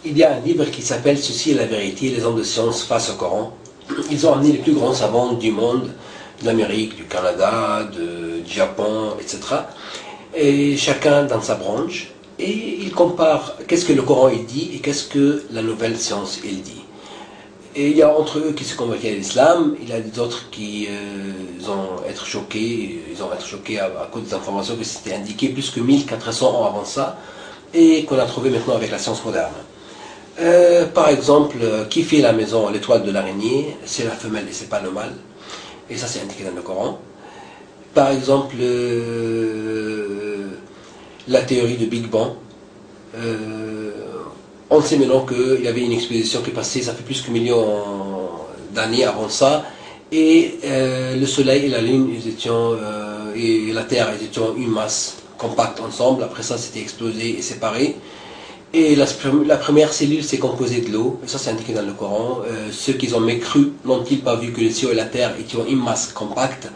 Il y a un livre qui s'appelle Ceci est la vérité, les hommes de science face au Coran. Ils ont amené les plus grands savants du monde, de l'Amérique, du Canada, du Japon, etc. Et chacun dans sa branche. Et ils comparent qu'est-ce que le Coran il dit et qu'est-ce que la nouvelle science il dit. Et il y a entre eux qui se convertissent à l'islam, il y a d'autres qui vont être choqués, à cause des informations que c'était indiqué plus que 1400 ans avant ça, et qu'on a trouvé maintenant avec la science moderne. Par exemple, qui fait la maison, l'étoile de l'araignée, c'est la femelle et c'est pas le mâle, et ça c'est indiqué dans le Coran. Par exemple, la théorie de Big Bang, on sait maintenant qu'il y avait une expédition qui passait, ça fait plus que millions d'années avant ça, et le Soleil et la Lune, et la Terre, ils étaient une masse compacte ensemble. Après ça, c'était explosé et séparé. Et la première cellule s'est composée de l'eau, et ça c'est indiqué dans le Coran. Ceux qui ont mécru n'ont-ils pas vu que le ciel et la terre étaient une masse compacte?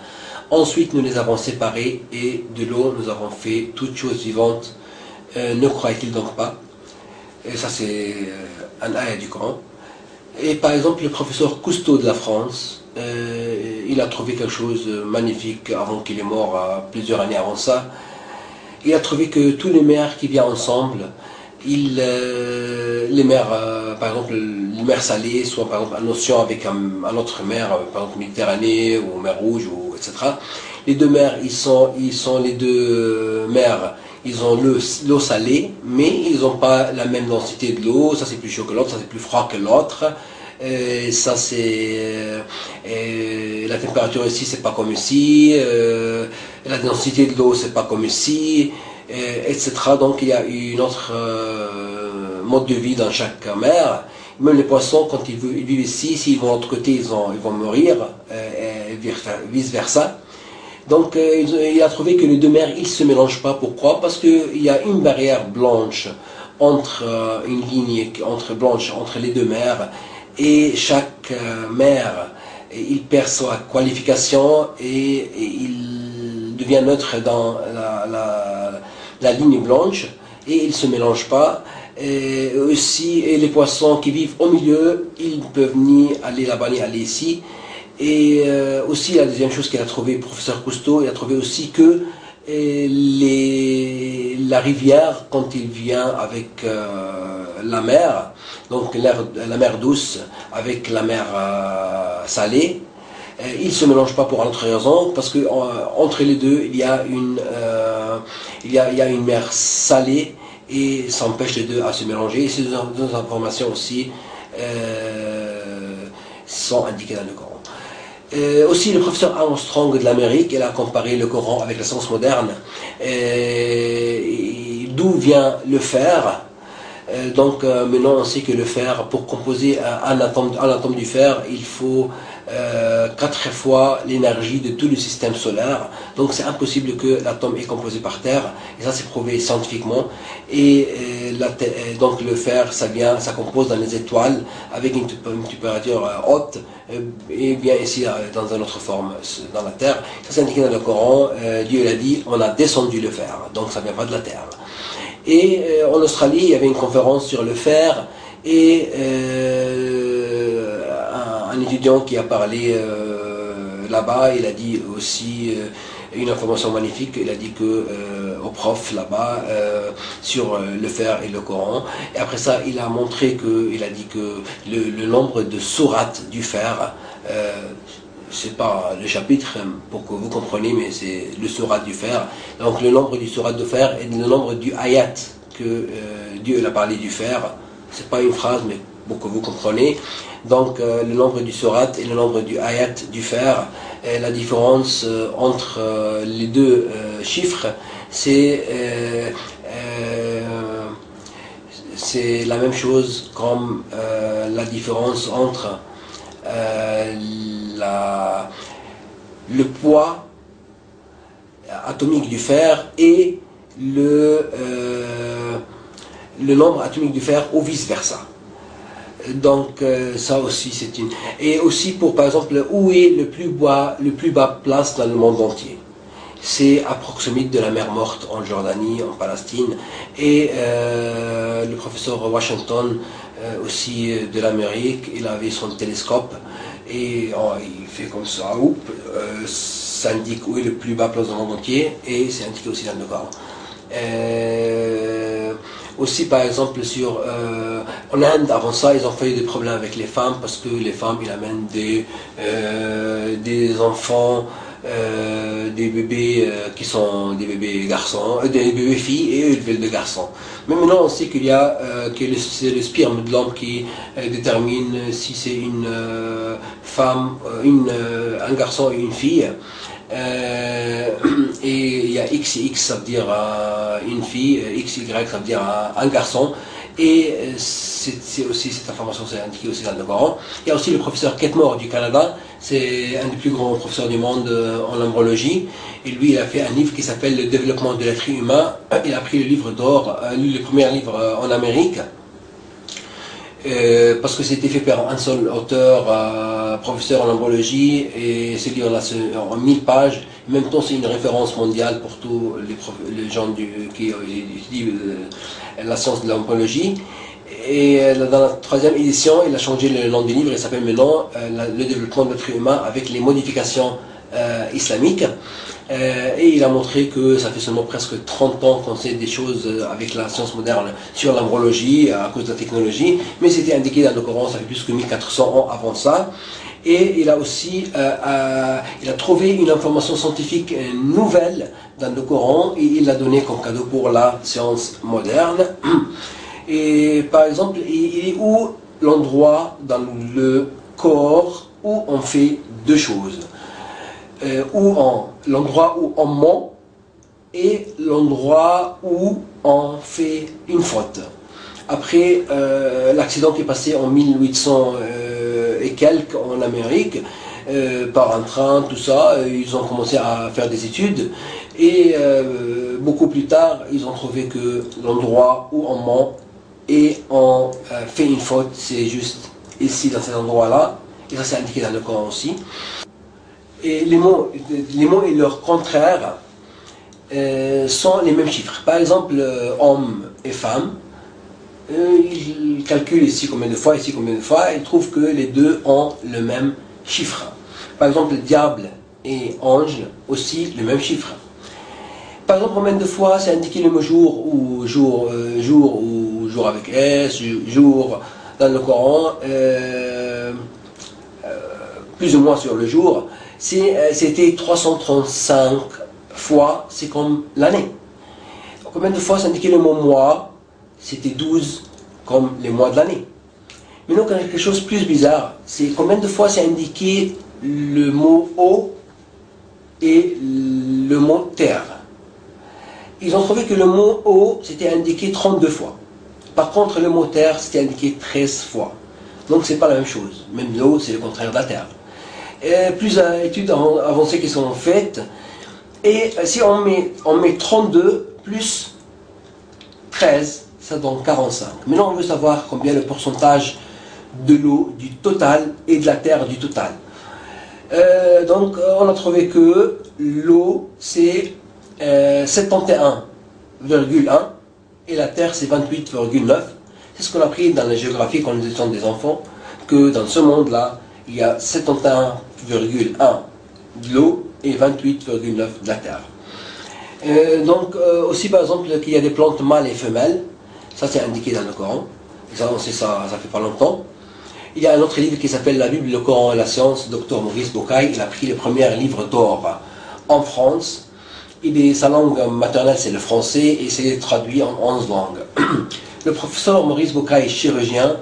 Ensuite, nous les avons séparés, et de l'eau, nous avons fait toutes choses vivantes. Ne croient-ils donc pas? Et ça c'est un ayat du Coran. Et par exemple, le professeur Cousteau de la France, il a trouvé quelque chose de magnifique avant qu'il est mort, plusieurs années avant ça. Il a trouvé que tous les mers qui viennent ensemble, les mers, par exemple, les mers salées, soit par exemple un océan avec un autre mer, par exemple Méditerranée ou mer Rouge, etc. Les deux mers, ils sont les deux mers, ils ont l'eau salée, mais ils n'ont pas la même densité de l'eau. Ça c'est plus chaud que l'autre, ça c'est plus froid que l'autre. Ça c'est la température ici, c'est pas comme ici. La densité de l'eau, c'est pas comme ici. Etc. Donc il y a une autre mode de vie dans chaque mer. Même les poissons, quand ils vivent ici, s'ils vont de l'autre côté, ils vont mourir, et vice versa. Donc il a trouvé que les deux mers, ils ne se mélangent pas. Pourquoi? Parce qu'il y a une barrière blanche entre une ligne blanche entre les deux mers, et chaque mer, il perd sa qualification et il devient neutre dans la ligne blanche, et ils ne se mélangent pas. Et les poissons qui vivent au milieu, ils ne peuvent ni aller là-bas ni aller ici. Et aussi la deuxième chose qu'il a trouvé, le professeur Cousteau, il a trouvé aussi que la rivière, quand il vient avec la mer, donc la mer douce avec la mer salée, ils ne se mélangent pas pour une autre raison, parce que entre les deux, il y a une mer salée, et ça empêche les deux à se mélanger. Et ces deux informations aussi sont indiquées dans le Coran. Aussi, le professeur Armstrong de l'Amérique, il a comparé le Coran avec la science moderne. D'où vient le fer? Donc maintenant on sait que le fer, pour composer un atome du fer, il faut 4 fois l'énergie de tout le système solaire. Donc c'est impossible que l'atome est composé par terre, et ça c'est prouvé scientifiquement. Et donc le fer, ça compose dans les étoiles avec une température haute, et bien ici dans une autre forme dans la terre. Ça c'est indiqué dans le Coran. Dieu l'a dit, on a descendu le fer, donc ça ne vient pas de la terre. Et en Australie, il y avait une conférence sur le fer, et un étudiant qui a parlé là-bas, il a dit aussi une information magnifique. Il a dit que au prof là-bas sur le fer et le Coran. Et après ça, il a montré il a dit que le nombre de sourates du fer, c'est pas le chapitre pour que vous compreniez, mais c'est le sourate du fer. Donc le nombre du sourate de fer et le nombre du ayat que Dieu a parlé du fer. C'est pas une phrase, mais pour que vous compreniez. Donc le nombre du sourate et le nombre du ayat du fer, et la différence entre les deux chiffres, c'est la même chose comme la différence entre le poids atomique du fer et le nombre atomique du fer, ou vice versa. Donc ça aussi c'est une... Et aussi pour, par exemple, où est le plus bas place dans le monde entier? c'est à proximité de la mer Morte en Jordanie, en Palestine. Et le professeur Washington, aussi de l'Amérique, il avait son télescope et il fait comme ça, ça indique où est le plus bas place du monde entier et c'est indiqué aussi dans le Coran. Aussi par exemple en Inde, avant ça, ils ont fait des problèmes avec les femmes parce que les femmes, ils amènent des enfants, des bébés qui sont des bébés garçons, des bébés filles, et eux ils veulent des garçons. Mais maintenant on sait qu'il y a que c'est le sperme de l'homme qui détermine si c'est une femme, un garçon et une fille. Et il y a X et X, ça veut dire une fille, X, Y, ça veut dire un garçon. Et c'est aussi cette information, c'est indiqué aussi dans le Coran. Il y a aussi le professeur Ketmore du Canada, c'est un des plus grands professeurs du monde en embryologie. Et lui, il a fait un livre qui s'appelle Le développement de l'être humain. Il a pris le livre d'or, le premier livre en Amérique. Parce que c'était fait par un seul auteur, professeur en embryologie, et ce livre-là en 1000 pages. En même temps, c'est une référence mondiale pour tous les gens qui étudient la science de l'embryologie. Et dans la troisième édition, il a changé le nom du livre, il s'appelle maintenant Le développement de l'être humain avec les modifications islamiques. Et il a montré que ça fait seulement presque 30 ans qu'on sait des choses avec la science moderne sur l'embryologie à cause de la technologie, mais c'était indiqué dans le Coran, ça fait plus que 1400 ans avant ça. Et il a aussi il a trouvé une information scientifique nouvelle dans le Coran et il l'a donné comme cadeau pour la science moderne. Et par exemple, il est où l'endroit dans le corps où on fait deux choses, l'endroit où on ment et l'endroit où on fait une faute. Après l'accident qui est passé en 1800 et quelques en Amérique, par un train, tout ça, ils ont commencé à faire des études et beaucoup plus tard, ils ont trouvé que l'endroit où on ment et on fait une faute, c'est juste ici dans cet endroit-là, et ça c'est indiqué dans le Coran aussi. Et les mots et leur contraire sont les mêmes chiffres. Par exemple, homme et femme, ils calculent ici combien de fois, ici combien de fois, ils trouvent que les deux ont le même chiffre. Par exemple, diable et ange, aussi le même chiffre. Par exemple, combien de fois c'est indiqué le mot jour ou jour avec S, jour dans le Coran, plus ou moins sur le jour, c'était 335 fois, c'est comme l'année. Combien de fois c'est indiqué le mot mois, c'était 12 comme les mois de l'année. Maintenant, quelque chose de plus bizarre, c'est combien de fois c'est indiqué le mot eau et le mot terre. Ils ont trouvé que le mot eau, c'était indiqué 32 fois. Par contre, le mot terre, c'était indiqué 13 fois. Donc, c'est pas la même chose. Même l'eau, c'est le contraire de la terre. Plusieurs études avancées qui sont faites. Et si on met 32 plus 13, ça donne 45. Maintenant, on veut savoir combien le pourcentage de l'eau du total et de la terre du total. Donc, on a trouvé que l'eau, c'est 71,1 et la terre, c'est 28,9. C'est ce qu'on a appris dans la géographie quand nous étions des enfants, que dans ce monde-là, il y a 71,1 de l'eau et 28,9 de la terre. Donc, aussi par exemple, qu'il y a des plantes mâles et femelles, ça c'est indiqué dans le Coran, ça on sait ça, ça fait pas longtemps. Il y a un autre livre qui s'appelle La Bible, le Coran et la science, Dr Maurice Bucaille, il a pris le premier livre d'or en France. Sa langue maternelle c'est le français et c'est traduit en 11 langues. Le professeur Maurice Bucaille est chirurgien,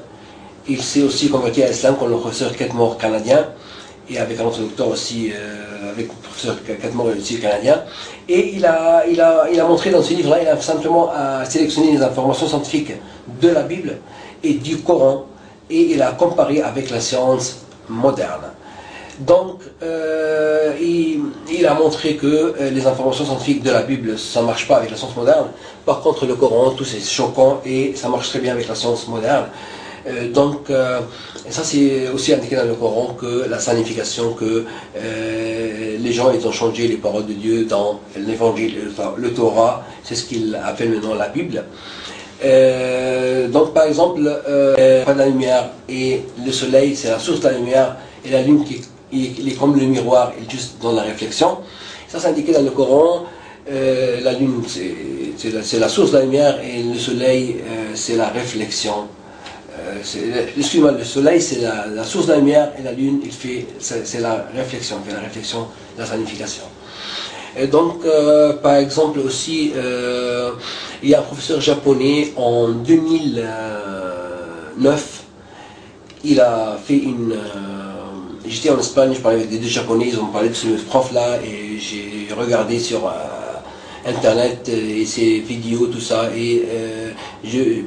il s'est aussi converti à l'islam comme le professeur Ketmore canadien, et avec un autre docteur aussi, avec le professeur Ketmore aussi canadien. Et il a montré dans ce livre-là, il a simplement sélectionné les informations scientifiques de la Bible et du Coran, et il a comparé avec la science moderne. Donc, il a montré que les informations scientifiques de la Bible, ça ne marche pas avec la science moderne. Par contre, le Coran, tout c'est choquant et ça marche très bien avec la science moderne. Et ça c'est aussi indiqué dans le Coran que la signification que les gens ils ont changé les paroles de Dieu dans l'évangile, le Torah, c'est ce qu'il appelle maintenant la Bible. Donc par exemple, pas de la lumière et le soleil c'est la source de la lumière et la lune qui est comme le miroir, il est juste dans la réflexion. Ça c'est indiqué dans le Coran. La lune c'est la source de la lumière et le soleil c'est la réflexion. Excuse-moi, le soleil c'est la source de la lumière et la lune c'est la réflexion, il fait la réflexion, la signification. Et donc par exemple aussi il y a un professeur japonais en 2009, il a fait une j'étais en Espagne, je parlais avec des deux japonais, ils ont parlé de ce prof là et j'ai regardé sur internet et ses vidéos, tout ça, et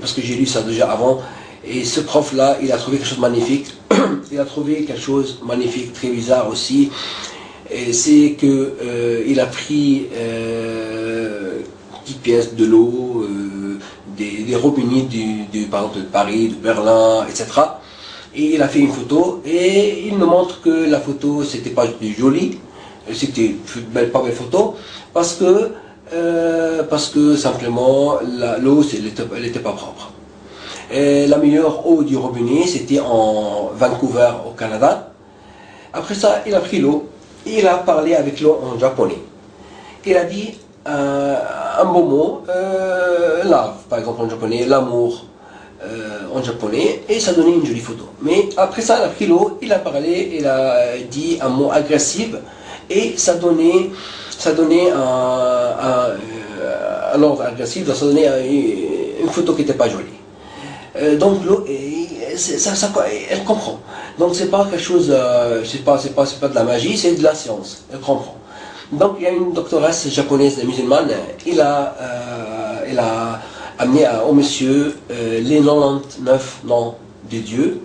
parce que j'ai lu ça déjà avant, et ce prof là il a trouvé quelque chose de magnifique. Il a trouvé quelque chose de magnifique, très bizarre aussi, et c'est que il a pris petites pièces de l'eau, des robinets par exemple de Paris, de Berlin, etc. Et il a fait une photo et il nous montre que la photo c'était pas joli, c'était pas belle photo parce que simplement l'eau elle n'était pas propre. Et la meilleure eau du robinet c'était en Vancouver au Canada. Après ça il a pris l'eau et il a parlé avec l'eau en japonais. Il a dit un beau mot, love par exemple en japonais, l'amour. En japonais, et ça donnait une jolie photo. Mais après ça, il a pris l'eau, il a parlé, il a dit un mot agressif, et ça donnait un ordre agressif, ça donnait une photo qui n'était pas jolie. Donc l'eau, elle comprend. Donc c'est pas quelque chose, c'est pas de la magie, c'est de la science. Elle comprend. Donc il y a une doctoresse japonaise musulmane, il a amené au monsieur les 99 noms de Dieu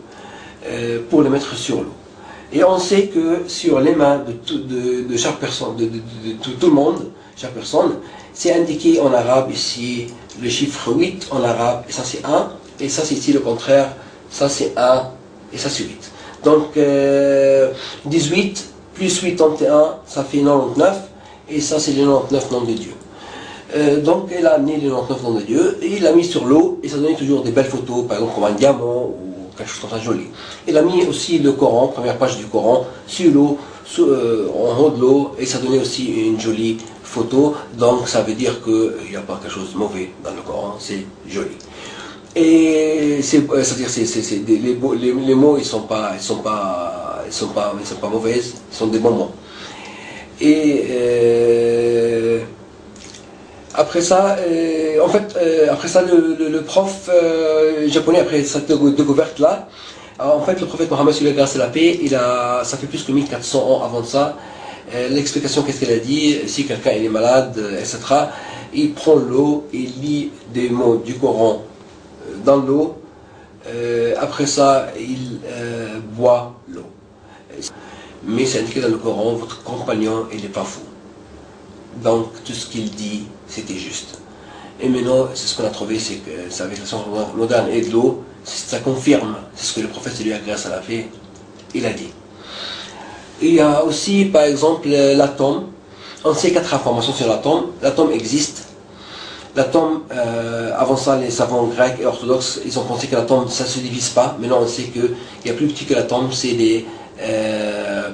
pour les mettre sur l'eau. Et on sait que sur les mains de chaque personne, de tout le monde, chaque personne, c'est indiqué en arabe ici le chiffre 8 en arabe, et ça c'est 1, et ça c'est ici le contraire, ça c'est 1, et ça c'est 8. Donc 18 plus 81, ça fait 99, et ça c'est les 99 noms de Dieu. Donc elle a amené les 99 noms de Dieu et il l'a mis sur l'eau et ça donnait toujours des belles photos, par exemple comme un diamant ou quelque chose comme ça joli. Il a mis aussi le Coran, première page du Coran, sur l'eau, en haut de l'eau, et ça donnait aussi une jolie photo. Donc ça veut dire qu'il n'y a pas quelque chose de mauvais dans le Coran, c'est joli. Et c'est-à-dire les mots ils sont pas mauvais, ils sont des bons mots. Et après ça, après ça, le prof japonais, après cette découverte-là, en fait, le prophète Mohammed, sur la grâce et la paix, ça fait plus que 1400 ans avant ça. L'explication, qu'est-ce qu'elle a dit, si quelqu'un est malade, etc., il prend l'eau, il lit des mots du Coran dans l'eau, après ça, il boit l'eau. Mais c'est indiqué dans le Coran, votre compagnon, il n'est pas fou. Donc tout ce qu'il dit, c'était juste. Et maintenant, c'est ce qu'on a trouvé, c'est que avec la science moderne et de l'eau, ça confirme, c'est ce que le prophète, lui a grâce à la paix, il a dit. Il y a aussi, par exemple, l'atome. On sait 4 informations sur l'atome. L'atome existe. L'atome, avant ça, les savants grecs et orthodoxes, ils ont pensé que l'atome, ça ne se divise pas. Maintenant, on sait qu'il y a plus petit que l'atome, c'est des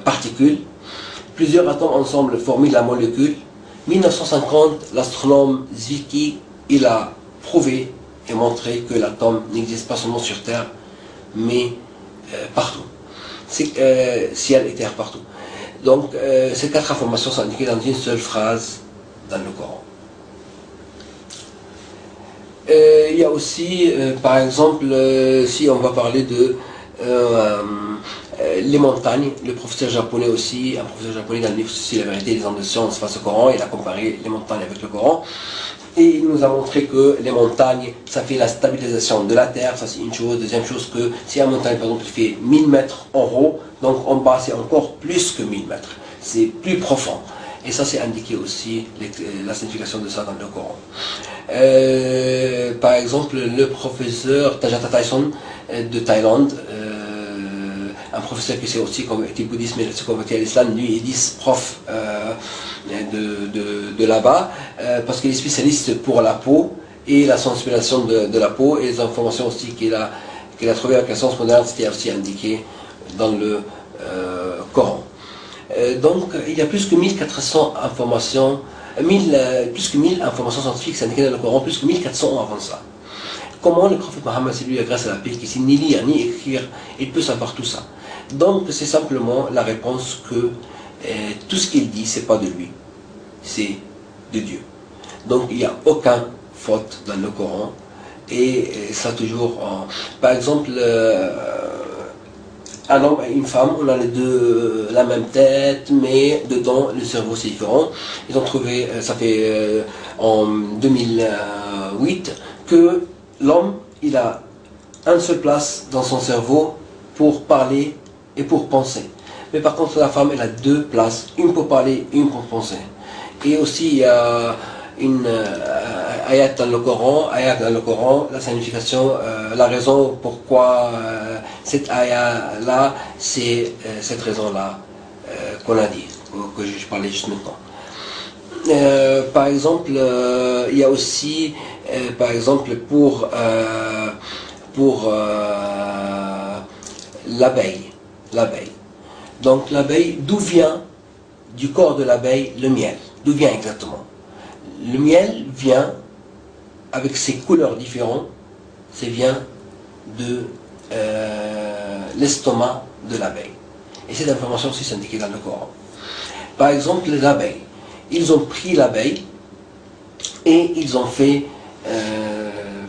particules. Plusieurs atomes ensemble forment la molécule. 1950, l'astronome Zwicky, il a prouvé et montré que l'atome n'existe pas seulement sur Terre, mais partout. Ciel et terre partout. Donc ces 4 informations sont indiquées dans une seule phrase dans le Coran. Il y a aussi, par exemple, si on va parler de les montagnes, le professeur japonais aussi, un professeur japonais dans le livre Ceci la vérité des hommes de science face au Coran, il a comparé les montagnes avec le Coran. Et il nous a montré que les montagnes, ça fait la stabilisation de la terre, ça c'est une chose. Deuxième chose, que si une montagne par exemple fait 1000 mètres en haut, donc en bas c'est encore plus que 1000 mètres. C'est plus profond. Et ça, c'est indiqué aussi, la signification de ça dans le Coran. Par exemple, le professeur Tajata Tyson de Thaïlande, un professeur qui sait aussi converti au bouddhisme et s'est converti à l'islam, lui il dit prof de là-bas, parce qu'il est spécialiste pour la peau et la sensibilisation de la peau, et les informations aussi qu'il a trouvées avec la science moderne, c'était aussi indiqué dans le Coran. Donc il y a plus que 1400 informations, plus que 1000 informations scientifiques indiquées dans le Coran, plus que 1400 ans avant ça. Comment le prophète Mohammed, c'est lui grâce à la paix, qui sait ni lire ni écrire, il peut savoir tout ça. Donc c'est simplement la réponse que tout ce qu'il dit, c'est pas de lui, c'est de Dieu. Donc il n'y a aucune faute dans le Coran, et ça toujours, par exemple, un homme et une femme, on a les deux la même tête, mais dedans le cerveau c'est différent. Ils ont trouvé, ça fait en 2008, que l'homme il a une seule place dans son cerveau pour parler et pour penser. Mais par contre la femme elle a deux places, une pour parler, une pour penser. Et aussi il y a une ayat dans le Coran, la signification, la raison pourquoi cette ayat là, c'est cette raison là qu'on a dit, que je parlais juste maintenant. Par exemple, il y a aussi, par exemple, pour l'abeille. Donc l'abeille, d'où vient du corps de l'abeille le miel? D'où vient exactement? Le miel vient avec ses couleurs différentes, ça vient de l'estomac de l'abeille. Et cette information aussi est indiquée dans le Coran. Par exemple, les abeilles. Ils ont pris l'abeille et ils ont fait,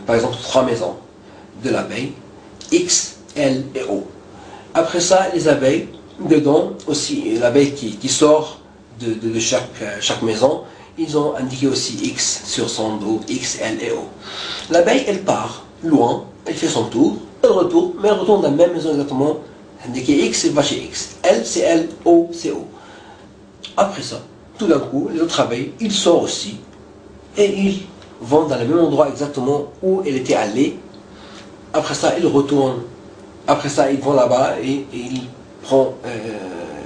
par exemple, 3 maisons de l'abeille, X, L et O. Après ça, les abeilles, dedans aussi, l'abeille qui sort de chaque maison, ils ont indiqué aussi X sur son dos, X, L et O. L'abeille, elle part loin, elle fait son tour, elle retourne, mais elle retourne dans la même maison exactement, indiqué X, elle va chez X. L, c'est L, O, c'est O. Après ça, tout d'un coup, les autres abeilles, ils sortent aussi, et ils vont dans le même endroit exactement où elle était allée. Après ça, ils retournent. Après ça, ils vont là-bas et ils prennent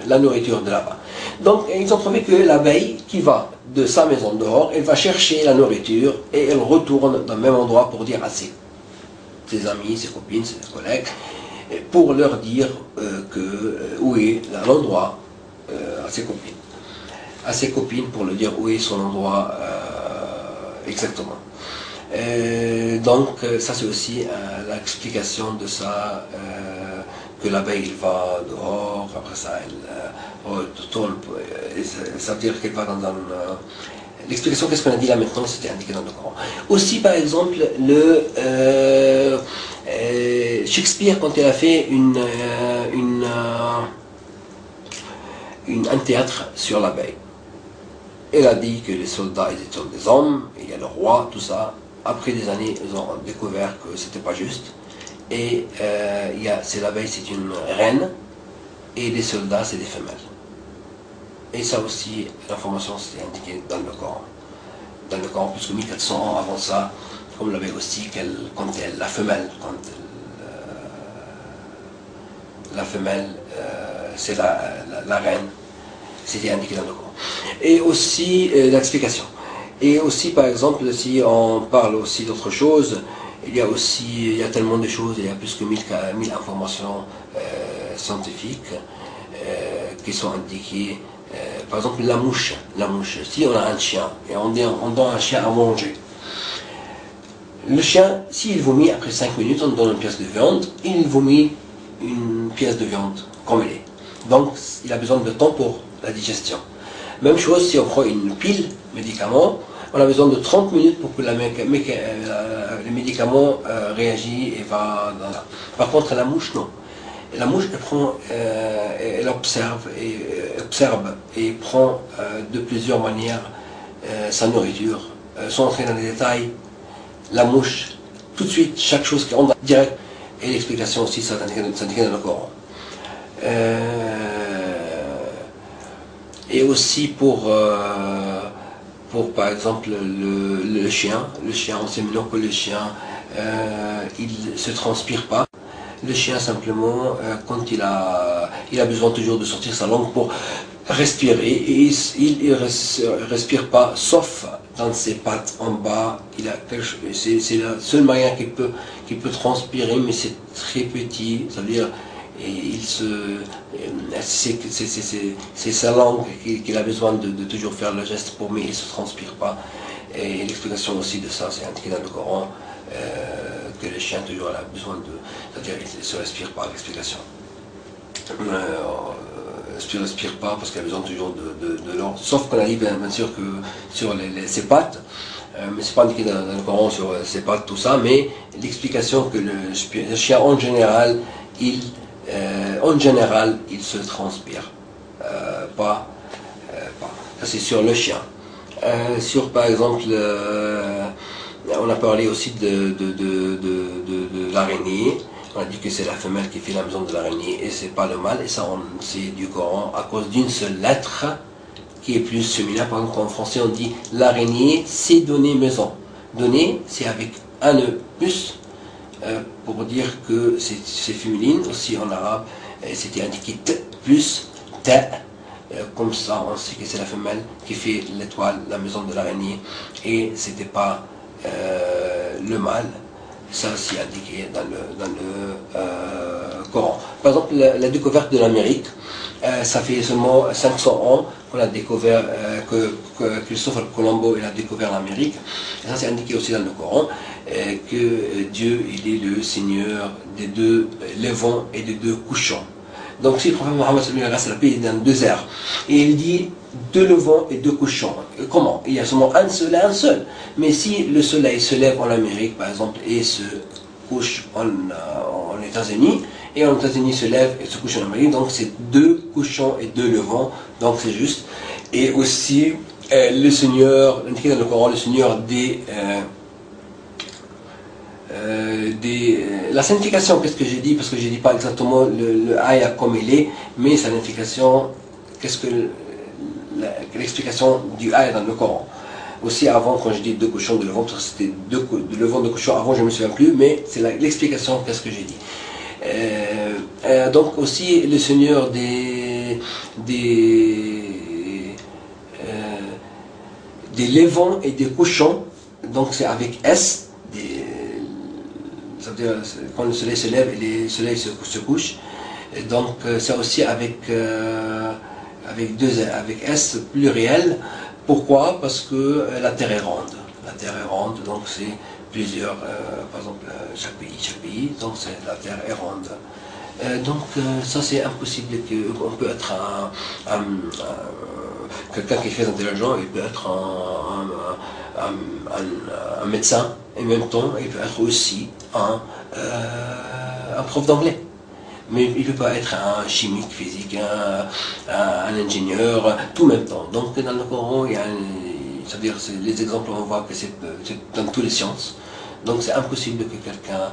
la nourriture de là-bas. Donc, ils ont trouvé que l'abeille qui va de sa maison dehors, elle va chercher la nourriture et elle retourne dans le même endroit pour dire à ses amis, ses copines, ses collègues, pour leur dire où est l'endroit à ses copines. À ses copines pour leur dire où est son endroit exactement. Donc ça c'est aussi l'explication de ça, que l'abeille va dehors, après ça elle retourne, ça veut dire qu'elle va dans l'explication qu'est-ce qu'on a dit là maintenant, c'était indiqué dans le Coran. Aussi par exemple Shakespeare, quand il a fait un théâtre sur l'abeille, il a dit que les soldats ils étaient des hommes, il y a le roi, tout ça. Après des années, ils ont découvert que c'était pas juste. Et l'abeille, c'est une reine, et les soldats, c'est des femelles. Et ça aussi, l'information, c'était indiqué dans le Coran. Dans le Coran, plus que 1400 ans avant ça, comme l'abeille aussi, la femelle, la femelle, c'est la reine, c'était indiqué dans le Coran. Et aussi l'explication. Et aussi, par exemple, si on parle aussi d'autre chose, il y a tellement de choses, il y a plus que 1000 informations scientifiques qui sont indiquées. Par exemple, la mouche. Si on a un chien et on donne un chien à manger, le chien, s'il vomit après 5 minutes, on donne une pièce de viande, il vomit une pièce de viande comme elle est. Donc, il a besoin de temps pour la digestion. Même chose si on prend une pile médicament, on a besoin de 30 minutes pour que le médicament réagit et va dans la... Par contre, la mouche, non. La mouche, elle observe et prend de plusieurs manières sa nourriture. Sans entrer dans les détails, la mouche, tout de suite, chaque chose qui rentre direct, et l'explication aussi, ça s'indique dans le Coran. Et aussi pour par exemple le chien. Le chien, on sait maintenant que le chien, il ne se transpire pas. Le chien simplement, quand il a besoin toujours de sortir sa langue pour respirer, et il ne respire pas, sauf dans ses pattes en bas. C'est le seul moyen qu'il peut transpirer, mais c'est très petit, ça veut dire, et c'est sa langue qu'il a besoin de toujours faire le geste pour, mais il ne se transpire pas. Et l'explication aussi de ça, c'est indiqué dans le Coran, que le chien toujours a besoin c'est-à-dire il ne se respire pas, l'explication. Il ne respire pas parce qu'il a besoin toujours de l'ordre, sauf qu'on a dit bien sûr que sur ses pattes, mais c'est pas indiqué dans le Coran sur ses pattes, tout ça, mais l'explication que le chien en général, il se transpire, pas. Ça c'est sur le chien. Sur par exemple, on a parlé aussi de l'araignée. On a dit que c'est la femelle qui fait la maison de l'araignée et c'est pas le mâle, et ça c'est du Coran à cause d'une seule lettre qui est plus féminin. Par exemple en français on dit l'araignée c'est donner maison. Donner c'est avec un E plus, pour dire que c'est féminine. Aussi en arabe c'était indiqué t plus ta, comme ça on sait que c'est la femelle qui fait l'étoile, la maison de l'araignée, et c'était pas le mâle. Ça aussi indiqué dans le Coran. Par exemple, la découverte de l'Amérique, ça fait seulement 500 ans qu'on a découvert, que Christophe Colombo a découvert l'Amérique. Ça c'est indiqué aussi dans le Coran, que Dieu il est le Seigneur des deux levants et des deux couchants. Donc si le prophète Mohammed est dans le désert, et il dit deux levants et deux couchants, comment? Il y a seulement un seul et un seul. Mais si le soleil se lève en Amérique, par exemple, et se couche en États-Unis, et en États-Unis se lève et se couche en Amérique, donc c'est deux couchants et deux levants, donc c'est juste. Et aussi, le Seigneur, indiqué dans le Coran, le Seigneur la signification, qu'est-ce que j'ai dit, parce que je ne dis pas exactement le ayah comme il est, mais sa signification, qu'est-ce que l'explication du ayah dans le Coran. Aussi avant, quand je dis deux cochons de levant, parce que c'était deux levants de cochons, avant je ne me souviens plus, mais c'est l'explication, qu'est-ce que j'ai dit. Donc aussi le Seigneur des levants et des cochons, donc c'est avec S, ça veut dire quand le soleil se lève et le soleil se couche, et donc c'est aussi avec S pluriel. Pourquoi? Parce que la Terre est ronde. La Terre est ronde, donc c'est plusieurs, par exemple chaque pays, donc la Terre est ronde. Donc ça c'est impossible qu'on peut être quelqu'un qui est très intelligent, il peut être un médecin, et en même temps il peut être aussi un prof d'anglais. Mais il ne peut pas être un chimique, physique, un ingénieur, tout en même temps. Donc dans le Coran, il y a c'est-à-dire les exemples, on voit que c'est dans toutes les sciences. Donc c'est impossible que quelqu'un,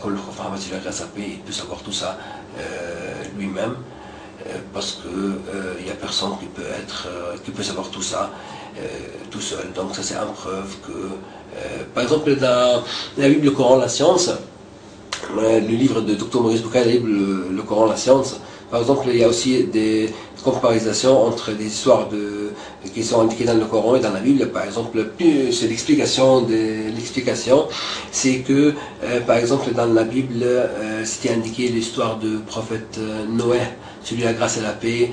comme le prophète Mohammed, il puisse savoir tout ça lui-même, parce qu'il n'y a personne qui peut savoir tout ça tout seul. Donc ça c'est une preuve que, par exemple dans la Bible, le Coran, la science, le livre de Dr Maurice Bucaille, le Coran, la science, par exemple, il y a aussi des comparaisons entre des histoires qui sont indiquées dans le Coran et dans la Bible. Par exemple, c'est l'explication, c'est que, par exemple, dans la Bible, c'était indiqué l'histoire du prophète Noé, celui de la grâce et la paix,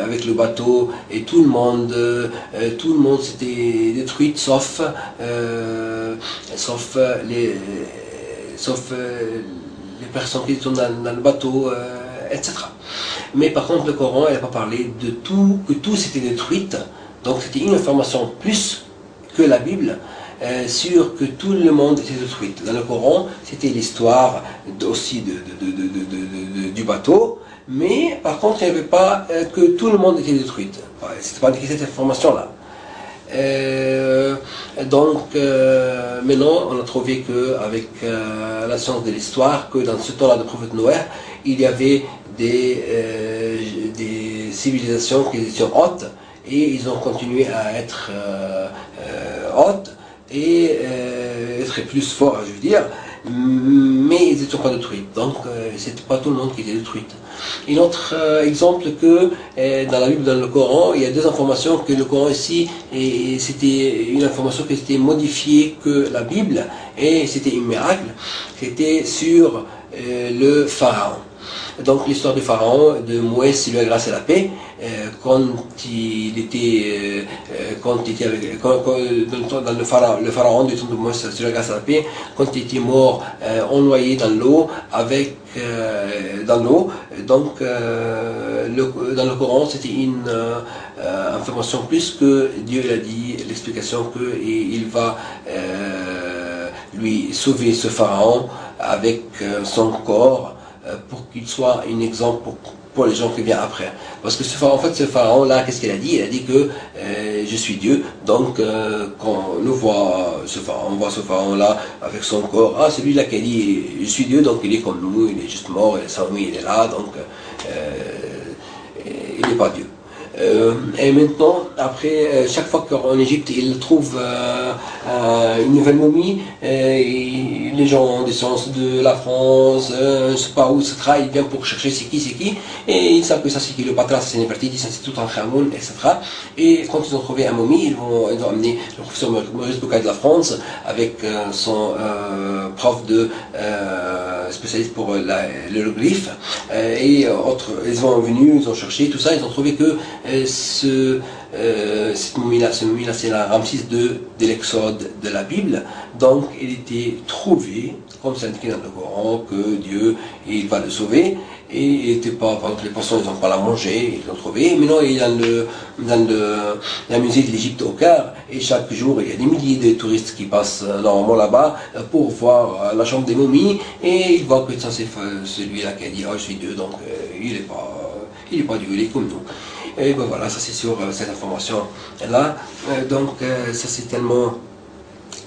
avec le bateau, et tout le monde s'était détruit, sauf les personnes qui sont dans le bateau, etc. Mais par contre, le Coran, il n'a pas parlé de tout, que tout s'était détruit. Donc c'était une information plus que la Bible sur que tout le monde était détruit. Dans le Coran, c'était l'histoire aussi du bateau, mais par contre, il n'y avait pas que tout le monde était détruit. C'était pas indiqué cette information-là. Donc maintenant on a trouvé qu'avec la science de l'histoire, que dans ce temps-là de prophète Noé, il y avait des civilisations qui étaient hautes et ils ont continué à être hautes et être plus forts, je veux dire, mais ils n'étaient pas détruits. Donc c'était pas tout le monde qui était détruit. Et l'autre exemple que dans la Bible, dans le Coran, il y a deux informations que le Coran ici, c'était une information qui était modifiée que la Bible, et c'était un miracle, c'était sur le Pharaon. Donc l'histoire du Pharaon, de Moïse, lui a grâce à la paix, quand il était, dans le pharaon du temps de Moïse, lui a grâce à la paix, quand il était mort, ennoyé dans l'eau, dans l'eau. Donc dans le Coran, c'était une information plus que Dieu a dit, l'explication qu'il va lui sauver ce pharaon avec son corps, pour qu'il soit un exemple pour les gens qui viennent après. Parce que en fait, ce pharaon-là, qu'est-ce qu'il a dit? Il a dit que je suis Dieu. Donc, quand on voit ce pharaon-là avec son corps, ah, c'est lui-là qui a dit je suis Dieu, donc il est comme nous, il est juste mort, et sans nous, il est là, donc il n'est pas Dieu. Et maintenant, après, chaque fois qu'en Égypte, ils trouvent une nouvelle momie, les gens des sens de la France, je ne sais pas où, etc., ils viennent pour chercher c'est qui, et ils savent que ça c'est qui, le patron, c'est Néfertiti, ça c'est tout en Khamoun, etc. Et quand ils ont trouvé un momie, ils ont amené le professeur Maurice Bucaille de la France, avec son prof de spécialiste pour l'hieroglyphe, et autres, ils sont venus, ils ont cherché, tout ça, ils ont trouvé que cette momie-là, c'est la Ramsès II de l'Exode de la Bible. Donc, il était trouvé, comme c'est indiqué dans le Coran, que Dieu, il va le sauver. Et il n'était pas, par exemple, les poissons, ils n'ont pas la manger, ils l'ont trouvé. Maintenant, il est dans le musée de l'Égypte au Caire, et chaque jour, il y a des milliers de touristes qui passent normalement là-bas pour voir la chambre des momies, et ils voient que c'est celui-là qui a dit, ah, je suis Dieu, donc il n'est pas Dieu, il est comme nous. Et ben voilà, ça c'est sur cette information-là. Donc ça c'est tellement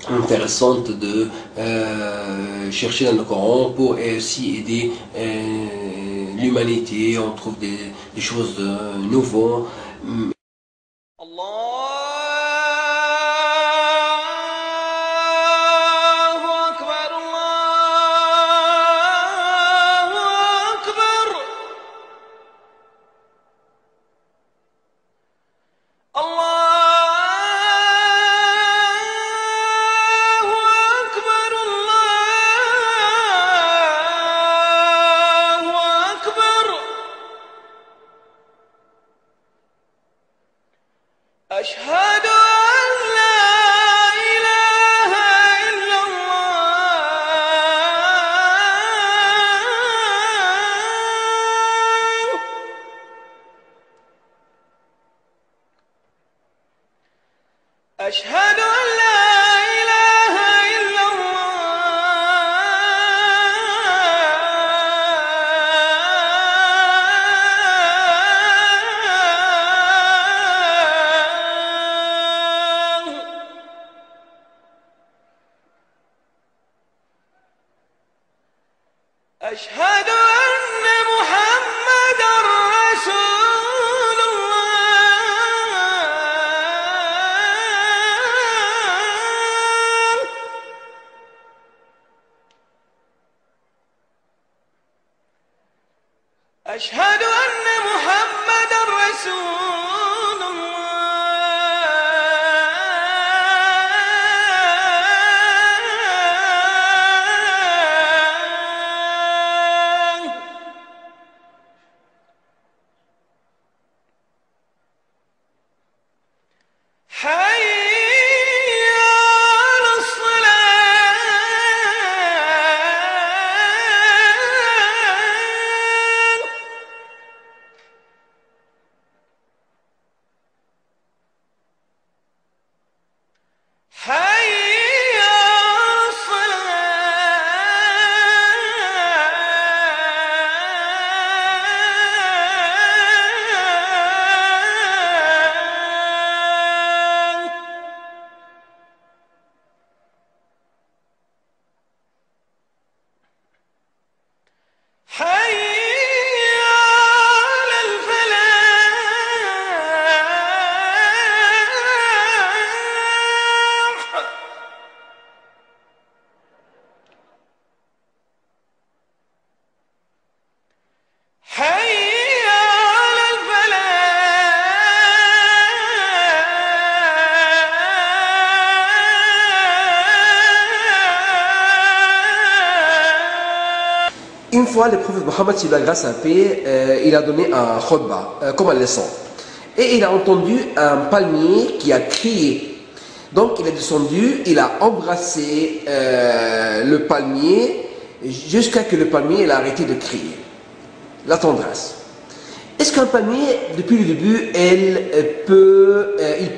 intéressant de chercher dans le Coran pour aussi aider l'humanité. On trouve des choses nouvelles. أشهد أن لا إله إلا الله أشهد أن لا إله إلا الله أشهد أن محمدا رسول الله أشهد أن محمدا رسول الله حي على الصلاة fois, le prophète Mohammed, s'il a grâce à la paix, il a donné un khutbah, comme un leçon. Et il a entendu un palmier qui a crié. Donc il est descendu, il a embrassé le palmier jusqu'à ce que le palmier il a arrêté de crier. La tendresse. Est-ce qu'un palmier, depuis le début, il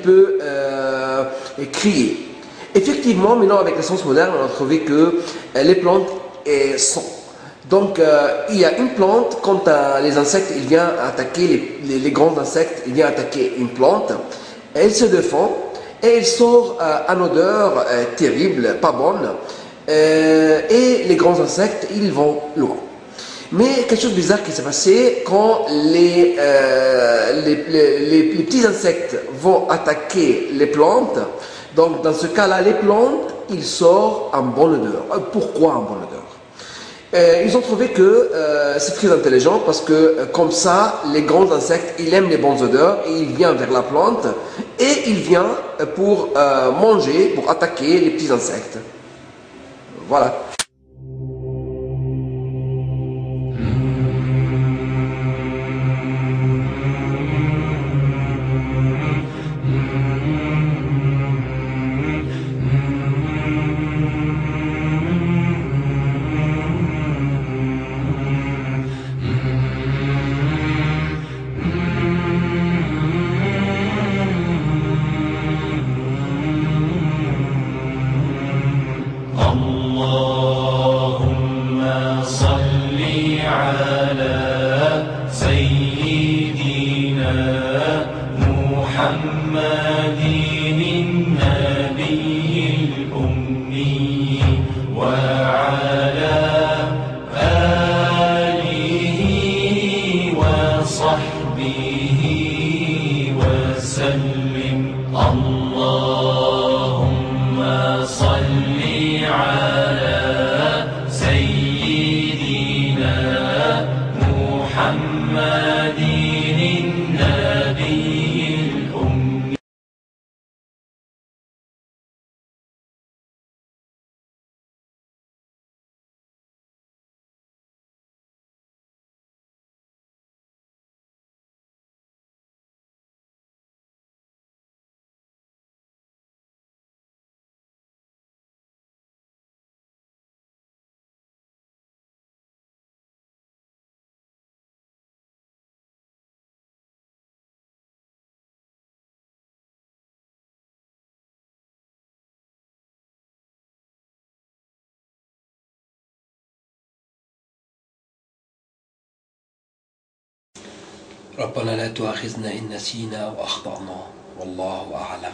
peut crier? Effectivement, maintenant avec la science moderne, on a trouvé que les plantes sont. Donc il y a une plante, quand les insectes ils viennent attaquer, les grands insectes, ils viennent attaquer une plante, elle se défend et elle sort une odeur terrible, pas bonne, et les grands insectes ils vont loin. Mais quelque chose de bizarre qui s'est passé quand les petits insectes vont attaquer les plantes. Donc dans ce cas-là, les plantes, ils sortent en bonne odeur. Pourquoi en bonne odeur? Ils ont trouvé que c'est très intelligent parce que comme ça, les grands insectes, ils aiment les bonnes odeurs et ils viennent vers la plante et ils viennent pour manger, pour attaquer les petits insectes. Voilà. اللهم صل على سيدنا محمد النبي الأمي وعلى آله وصحبه وسلم. اللهم صل على سيدنا محمد النبي الأمي. ربنا لا تؤاخذنا إن نسينا أو أخطأنا والله أعلم.